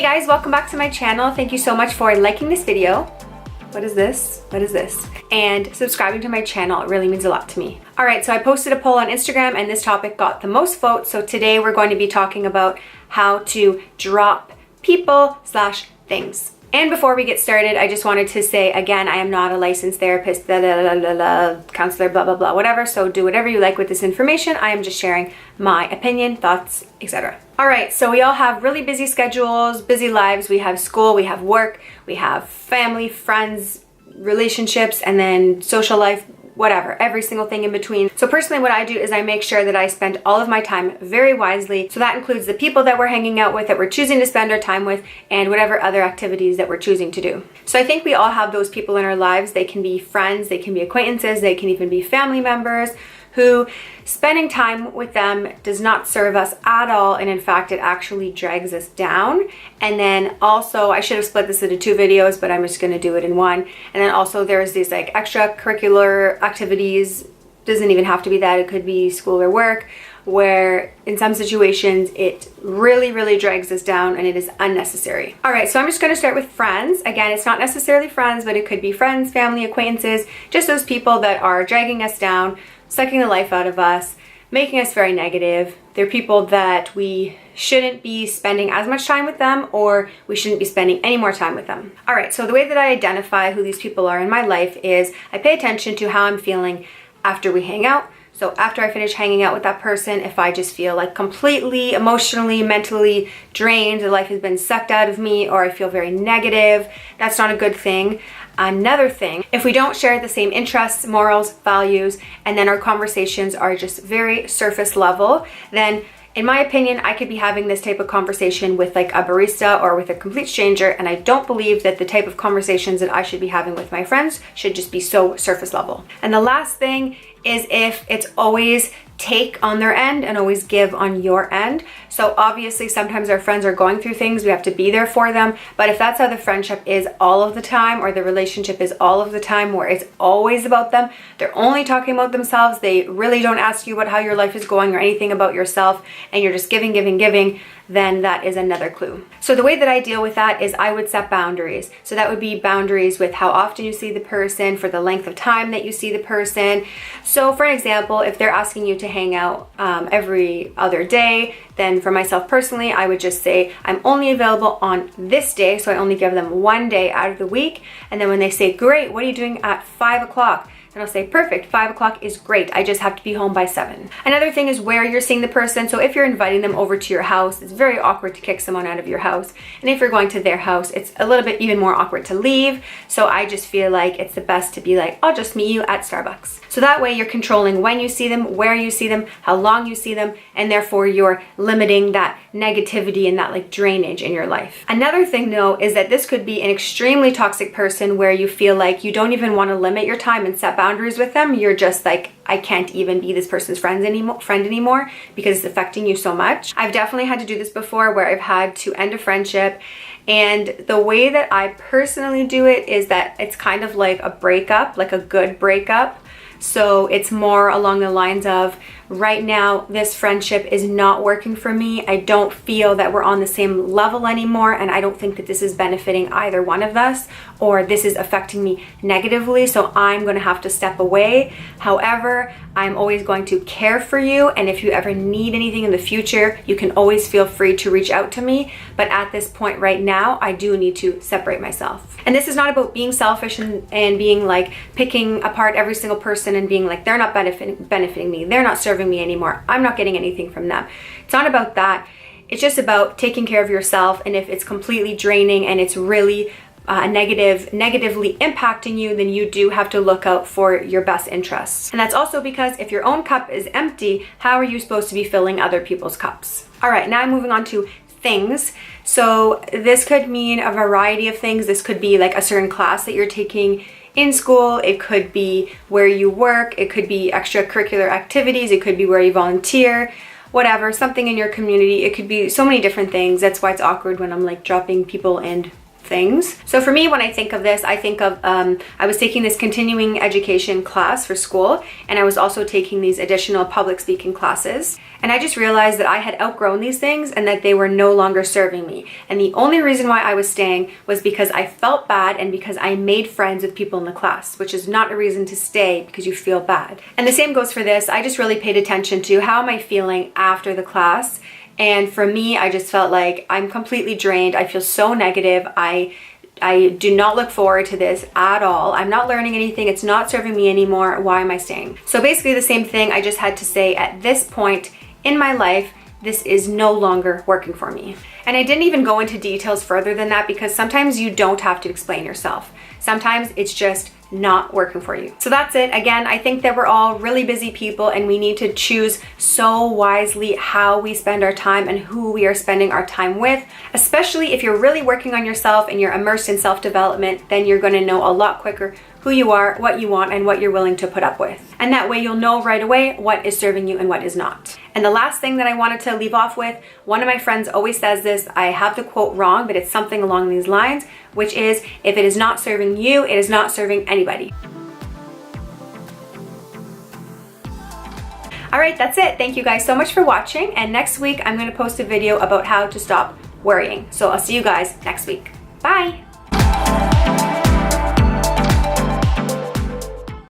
guys, welcome back to my channel. Thank you so much for liking this video. What is this? What is this? And subscribing to my channel. It really means a lot to me. All right, so I posted a poll on Instagram and this topic got the most votes. So today we're going to be talking about how to drop people/things. And before we get started, I just wanted to say again, I am not a licensed therapist, counselor, blah, blah, blah, whatever. So do whatever you like with this information. I am just sharing my opinion, thoughts, etc. All right, so we all have really busy schedules, busy lives. We have school, we have work, we have family, friends, relationships, and then social life, whatever, every single thing in between. So personally, what I do is I make sure that I spend all of my time very wisely. So that includes the people that we're hanging out with, that we're choosing to spend our time with, and whatever other activities that we're choosing to do. So I think we all have those people in our lives. They can be friends, they can be acquaintances, they can even be family members who spending time with them does not serve us at all, and in fact it actually drags us down. And then also, I should have split this into two videos, but I'm just going to do it in one. And then also there's these like extracurricular activities, doesn't even have to be that, it could be school or work, where in some situations it really drags us down and it is unnecessary. All right, so I'm just going to start with friends. Again, it's not necessarily friends, but it could be friends, family, acquaintances, just those people that are dragging us down, sucking the life out of us, making us very negative. They're people that we shouldn't be spending as much time with them, or we shouldn't be spending any more time with them. All right, so the way that I identify who these people are in my life is I pay attention to how I'm feeling after we hang out. So after I finish hanging out with that person, if I just feel like completely emotionally, mentally drained, the life has been sucked out of me, or I feel very negative, that's not a good thing. Another thing, if we don't share the same interests, morals, values, and then our conversations are just very surface level, then in my opinion, I could be having this type of conversation with like a barista or with a complete stranger, and I don't believe that the type of conversations that I should be having with my friends should just be so surface level. And the last thing is if it's always take on their end and always give on your end. So obviously sometimes our friends are going through things, we have to be there for them, but if that's how the friendship is all of the time, or the relationship is all of the time, where it's always about them, they're only talking about themselves, they really don't ask you about how your life is going or anything about yourself, and you're just giving, then that is another clue. So the way that I deal with that is I would set boundaries. So that would be boundaries with how often you see the person, for the length of time that you see the person. So for example, if they're asking you to hang out every other day, then for myself personally, I would just say I'm only available on this day. So I only give them one day out of the week. And then when they say, great, what are you doing at 5 o'clock? And I'll say, perfect, 5 o'clock is great. I just have to be home by 7. Another thing is where you're seeing the person. So if you're inviting them over to your house, it's very awkward to kick someone out of your house. And if you're going to their house, it's a little bit even more awkward to leave. So I just feel like it's the best to be like, I'll just meet you at Starbucks. So that way you're controlling when you see them, where you see them, how long you see them, and therefore you're limiting that negativity and that like drainage in your life. Another thing though is that this could be an extremely toxic person where you feel like you don't even want to limit your time and set boundaries with them. You're just like, I can't even be this person's friend anymore because it's affecting you so much. I've definitely had to do this before where I've had to end a friendship, and the way that I personally do it is that it's kind of like a breakup, like a good breakup. So it's more along the lines of, right now, this friendship is not working for me. I don't feel that we're on the same level anymore, and I don't think that this is benefiting either one of us, or this is affecting me negatively, so I'm going to have to step away. However, I'm always going to care for you, and if you ever need anything in the future, you can always feel free to reach out to me. But at this point right now, I do need to separate myself. And this is not about being selfish and being like picking apart every single person and being like, they're not benefiting me, they're not serving me anymore, I'm not getting anything from them. It's not about that. It's just about taking care of yourself, and if it's completely draining and it's really negatively impacting you, then you do have to look out for your best interests. And that's also because if your own cup is empty, how are you supposed to be filling other people's cups? All right, now I'm moving on to things. So this could mean a variety of things. This could be like a certain class that you're taking in school, it could be where you work, it could be extracurricular activities, it could be where you volunteer, whatever, something in your community. It could be so many different things. That's why it's awkward when I'm like dropping people and things. So for me, when I think of this, I think of, I was taking this continuing education class for school, and I was also taking these additional public speaking classes. And I just realized that I had outgrown these things and that they were no longer serving me. And the only reason why I was staying was because I felt bad and because I made friends with people in the class, which is not a reason to stay because you feel bad. And the same goes for this. I just really paid attention to how am I feeling after the class. And for me, I just felt like I'm completely drained. I feel so negative. I do not look forward to this at all. I'm not learning anything. It's not serving me anymore. Why am I staying? So basically the same thing. I just had to say at this point in my life, this is no longer working for me. And I didn't even go into details further than that because sometimes you don't have to explain yourself. Sometimes it's just not working for you. So that's it. Again, I think that we're all really busy people and we need to choose so wisely how we spend our time and who we are spending our time with. Especially if you're really working on yourself and you're immersed in self-development, then you're going to know a lot quicker who you are, what you want, and what you're willing to put up with. And that way you'll know right away what is serving you and what is not. And the last thing that I wanted to leave off with, one of my friends always says this, I have the quote wrong, but it's something along these lines, which is, if it is not serving you, it is not serving anybody. All right, that's it. Thank you guys so much for watching. And next week, I'm going to post a video about how to stop worrying. So I'll see you guys next week. Bye.